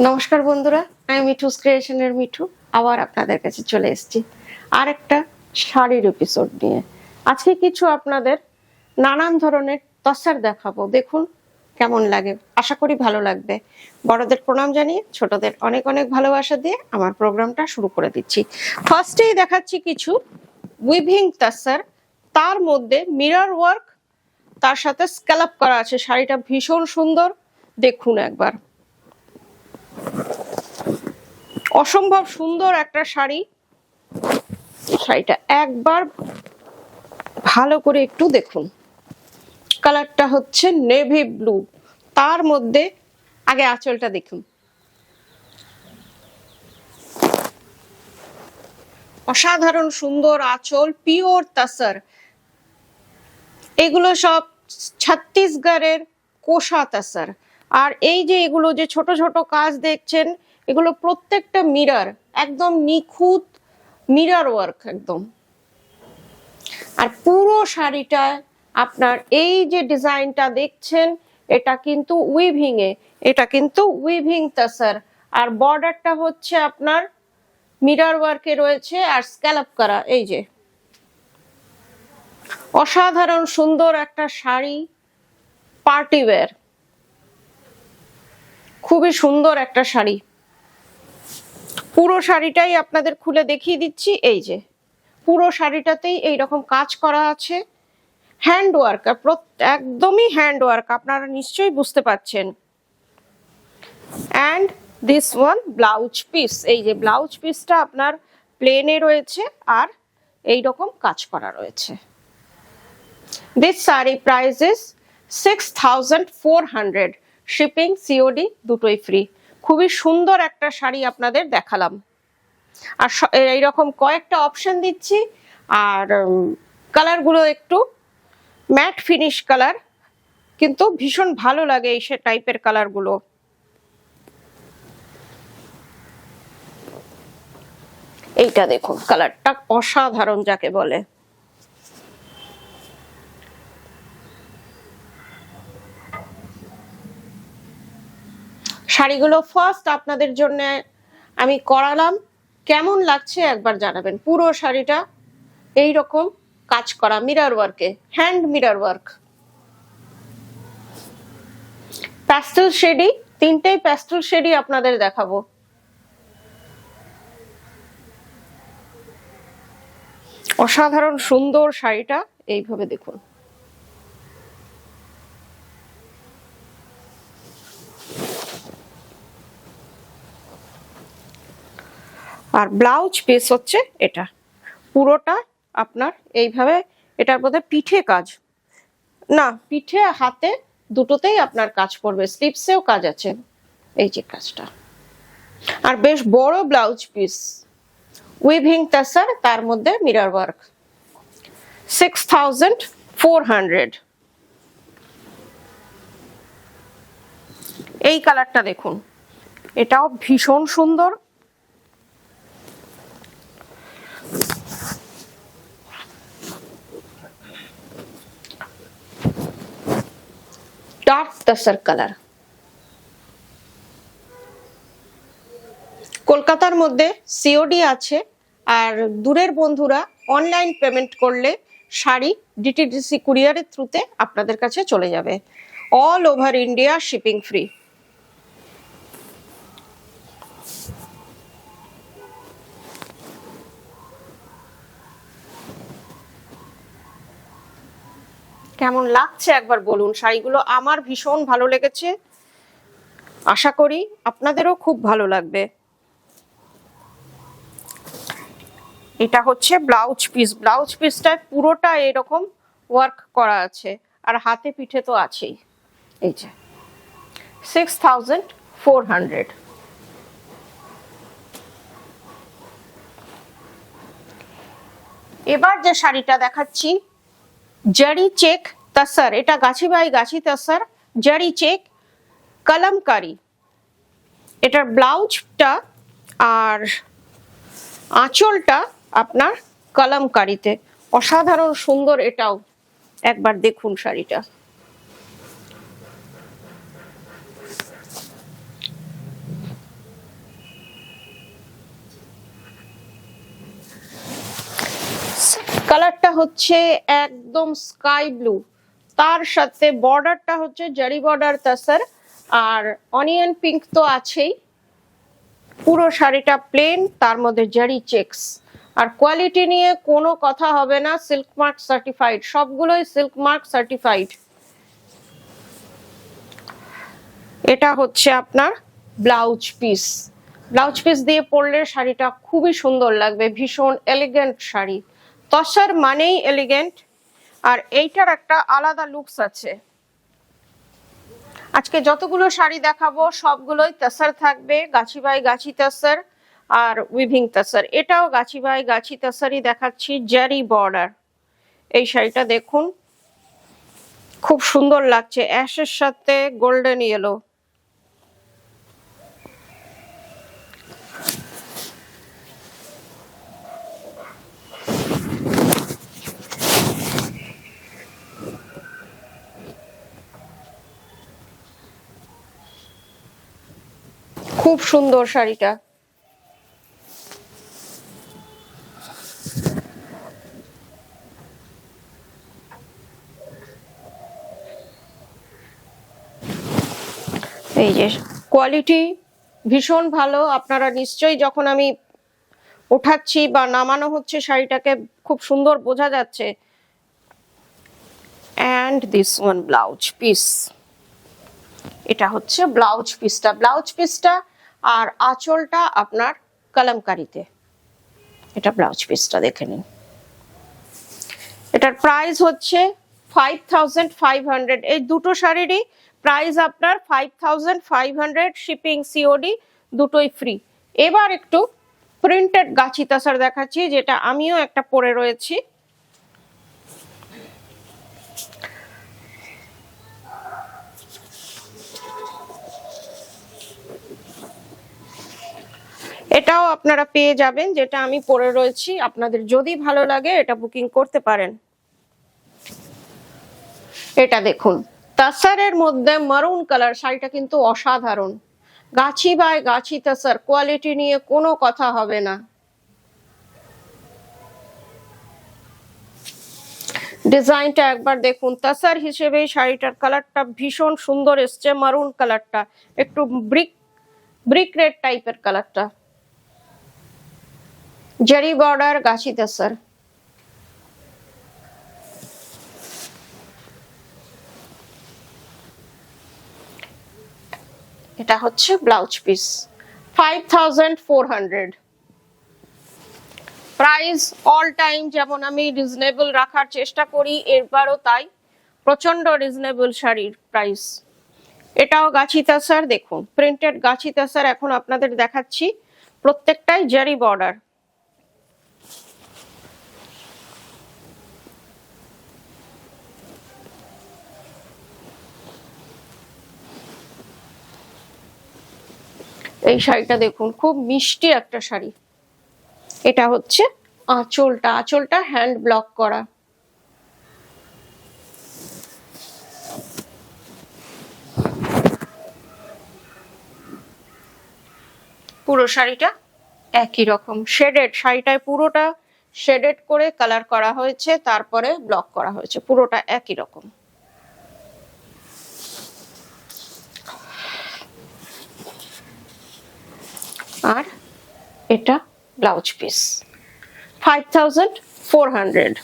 নমস্কার বন্ধুরা, আমি মিঠুস ক্রিয়েশনের মিঠু আবার আপনাদের কাছে চলে এসেছি আর একটা শাড়ির এপিসোড নিয়ে। আজকে কিছু আপনাদের নানান ধরনের তসর দেখাবো, দেখুন কেমন লাগে। আশা করি ভালো লাগবে। বড়দের প্রণাম জানিয়ে ছোটদের অনেক অনেক ভালোবাসা দিয়ে আমার প্রোগ্রামটা শুরু করে দিচ্ছি। ফার্স্টেই দেখাচ্ছি কিছু উইভিং তসর, তার মধ্যে মিরর ওয়ার্ক, তার সাথে স্ক্যালপ করা আছে। শাড়িটা ভীষণ সুন্দর, দেখুন একবার। অসম্ভব সুন্দর একটা শাড়ি। শাড়িটা একবার ভালো করে একটু দেখুন। কালারটা হচ্ছে নেভি ব্লু, তার মধ্যে আগে আঁচলটা দেখুন। অসাধারণ সুন্দর আঁচল, পিওর তাসার। এগুলো সব ছত্তিশগড়ের কোষা তাসার। আর এই যে এগুলো যে ছোট ছোট কাজ দেখছেন, এগুলো প্রত্যেকটা মিরর, একদম নিখুঁত মিরর ওয়ার্ক একদম। আর পুরো শাড়িটা আপনার এই যে ডিজাইনটা দেখছেন, এটা কিন্তু উইভিং এ, এটা কিন্তু উইভিং তাসার। আর বর্ডারটা হচ্ছে আপনার মিরর ওয়ার্কে রয়েছে আর স্ক্যালপ করা। এই যে অসাধারণ সুন্দর একটা শাড়ি, পার্টি ওয়্যার, খুবই সুন্দর একটা শাড়ি। পুরো শাড়িটাই আপনাদের খুলে দেখিয়ে দিচ্ছি। এই যে পুরো শাড়িটাতেই এইরকম কাজ করা আছে, হ্যান্ড ওয়ার্ক, একদমই হ্যান্ড ওয়ার্ক, আপনারা নিশ্চয়ই বুঝতে পাচ্ছেন। And this one blouse piece, এই যে ব্লাউজ পিসটা আপনার প্লেনে রয়েছে আর এইরকম কাজ করা রয়েছে। This sari price is 6400, shipping COD দুটোই ফ্রি। খুবই সুন্দর একটা শাড়ি আপনাদের দেখালাম। আর এইরকম কয়েকটা অপশন দিচ্ছি। আর কালারগুলো একটু ম্যাট ফিনিশ কালার, কিন্তু ভীষণ ভালো লাগে এই টাইপের কালারগুলো। এইটা দেখুন, কালারটা অসাধারণ যাকে বলে। শাড়িগুলো ফার্স্ট আপনাদের জন্য আমি করালাম, কেমন লাগছে একবার জানাবেন। পুরো শাড়িটা এইরকম কাজ করা মিরর ওয়ার্কে, হ্যান্ড মিরর ওয়ার্ক। প্যাস্টেল শেডই, তিনটেই প্যাস্টেল শেডই আপনাদের দেখাবো। অসাধারণ সুন্দর শাড়িটা এইভাবে দেখুন। আর ব্লাউজ পিস হচ্ছে এটা, পুরোটা আপনার এইভাবে। এটার মধ্যে পিঠে কাজ না, পিঠে হাতে দুটোতেই আপনার কাজ পড়বে, স্লিপসেও কাজ আছে, এই যে কাজটা। আর বেশ বড় ব্লাউজ পিস, উইভিং তাসার, তার মধ্যে মিরর ওয়ার্ক। 6400। এই কালারটা দেখুন, এটাও ভীষণ সুন্দর। Dark তাসার colour. কলকাতার মধ্যে সিওডি আছে। আর দূরের বন্ধুরা অনলাইন পেমেন্ট করলে শাড়ি ডিটিডিসি কুরিয়ারের থ্রুতে আপনাদের কাছে চলে যাবে। All over India shipping free. কেমন লাগছে একবার বলুন। শাড়িগুলো আমার ভীষণ ভালো লেগেছে, আশা করি আপনাদেরও খুব ভালো লাগবে। এটা হচ্ছে ব্লাউজ পিস, ব্লাউজ পিসটা পুরোটা এরকম ওয়ার্ক করা আছে আর হাতে পিঠে তো আছেই। এই যে 6400। এবার যে শাড়িটা দেখাচ্ছি, জারি চেক তাসার, এটা গাছি বাই গাছি তাসার, জারি চেক কলমকারি। এটার ব্লাউজটা আর আঁচলটা আপনার কলমকারিতে। অসাধারণ সুন্দর এটাও, একবার দেখুন শাড়িটা। কালারটা হচ্ছে একদম স্কাই ব্লু, তার সাথে বর্ডারটা হচ্ছে জারি বর্ডার তাসার, আর অনিয়ন পিঙ্ক তো আছেই। পুরো শাড়িটা প্লেন, তার মধ্যে জারি চেকস। আর কোয়ালিটি নিয়ে কোনো কথা হবে না, সিল্ক মার্ক সার্টিফাইড, সবগুলোই সিল্ক মার্ক সার্টিফাইড। এটা হচ্ছে আপনার ব্লাউজ পিস। ব্লাউজ পিস দিয়ে পরলে শাড়িটা খুবই সুন্দর লাগবে, ভীষণ এলিগেন্ট শাড়ি। তসর মানেই এলিগেন্ট, আর এইটার একটা আলাদা লুকস আছে। আজকে যতগুলো শাড়ি দেখাবো সবগুলোই তসর থাকবে, গাছি by Gachhi tussar R weaving tussar. এটাও গাছি বাই গাছি তসরই দেখাচ্ছি, জারি বর্ডার। এই শাড়িটা দেখুন, খুব সুন্দর লাগছে, অ্যাশের সাথে গোল্ডেন ইয়েলো। খুব সুন্দর শাড়িটা। এই যে কোয়ালিটি ভীষণ ভালো, আপনারা নিশ্চয়ই, যখন আমি উঠাচ্ছি বা নামানো হচ্ছে শাড়িটাকে খুব সুন্দর বোঝা যাচ্ছে। And this one blouse piece, এটা হচ্ছে ব্লাউজ পিসটা। ব্লাউজ পিসটা আর আঁচলটা আপনার কলমকারিতে। এটা ব্লাউজ পিসটা দেখে নিন। এটার প্রাইস হচ্ছে 5500। এই দুটো শাড়িরই প্রাইস আপনার 5500, শিপিং সিওডি দুটোই ফ্রি। এবার একটু প্রিন্টেড গাছি তাসার দেখাচ্ছি, যেটা আমিও একটা পরে রয়েছি। এটাও আপনারা পেয়ে যাবেন, যেটা আমি পরে রয়েছি। আপনাদের যদি ভালো লাগে এটা বুকিং করতে পারেন। এটা দেখুন, তাসারের মধ্যে মারুন কালার, শাড়িটা কিন্তু অসাধারণ। গাছি বাই গাছি তাসার, কোয়ালিটি নিয়ে কোনো কথা হবে না। ডিজাইনটা একবার দেখুন, তাসার হিসেবে শাড়িটার কালারটা ভীষণ সুন্দর এসছে। মারুন কালারটা একটু ব্রিক রেড টাইপের কালারটা, জারি বর্ডার গাছি তাসার। এটা হচ্ছে blouse piece, 5400। Price all time যেমন আমি রিজনেবল রাখার চেষ্টা করি, এবারও তাই, প্রচন্ড রিজনেবল শাড়ির প্রাইস। এটাও গাছি তাসার, দেখুন প্রিন্টেড গাছি তাসার এখন আপনাদের দেখাচ্ছি, প্রত্যেকটাই জারি বর্ডার। এই শাড়িটা দেখুন, খুব মিষ্টি একটা শাড়ি। এটা হচ্ছে আঁচলটা, আঁচলটা হ্যান্ড ব্লক করা। পুরো শাড়িটা একই রকম শেডেড, শাড়িটায় পুরোটা শেডেড করে কালার করা হয়েছে, তারপরে ব্লক করা হয়েছে, পুরোটা একই রকম। আর এটা ব্লাউজ পিস, 5400।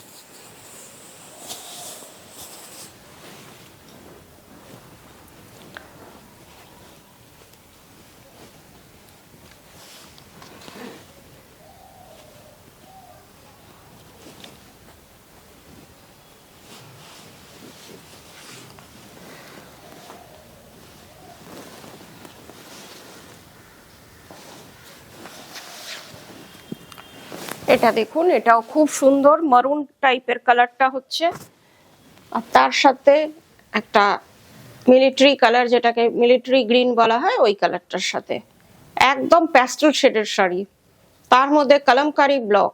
এটা দেখুন, এটাও খুব সুন্দর, মারুন টাইপের কালারটা হচ্ছে, আর তার সাথে একটা মিলিটারি কালার, যেটাকে মিলিটারি গ্রিন বলা হয়, ওই কালারটার সাথে একদম প্যাস্টেল শেডের শাড়ি, তার মধ্যে কলমকারি ব্লক।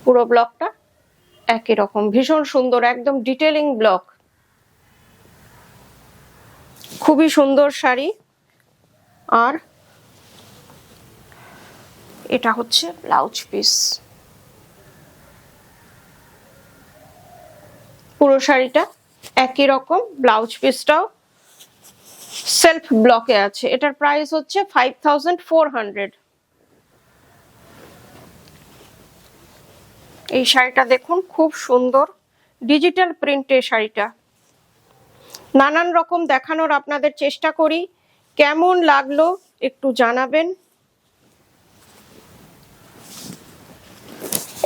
পুরো ব্লকটা একই রকম, ভীষণ সুন্দর, একদম ডিটেলিং ব্লক, খুবই সুন্দর শাড়ি। আর এটা হচ্ছে ব্লাউজ পিস। পুরো শাড়িটা একই রকম, ব্লাউজ পিসটাও সেলফ ব্লকে আছে। এটার প্রাইস হচ্ছে 5400। এই শাড়িটা দেখুন, খুব সুন্দর ডিজিটাল প্রিন্টের শাড়িটা। নানান রকম দেখানোর আপনাদের চেষ্টা করি, কেমন লাগলো একটু জানাবেন।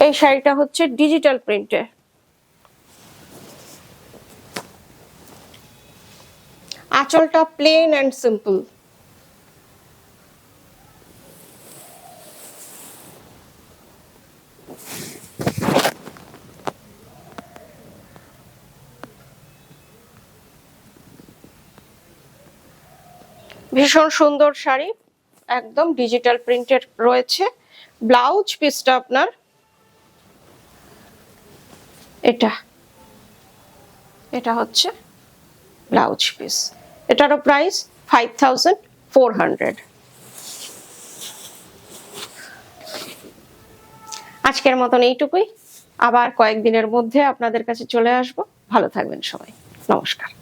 এই শাড়িটা হচ্ছে ডিজিটাল প্রিন্টে, আঁচলটা প্লেন অ্যান্ড সিম্পল। ভীষণ সুন্দর শাড়ি, একদম ডিজিটাল প্রিন্টের রয়েছে। ব্লাউজ পিসটা আপনার এটা হচ্ছে ব্লাউজ পিস। এটারও প্রাইস 5400। আজকের মতন এইটুকুই, আবার কয়েকদিনের মধ্যে আপনাদের কাছে চলে আসবো। ভালো থাকবেন সবাই, নমস্কার।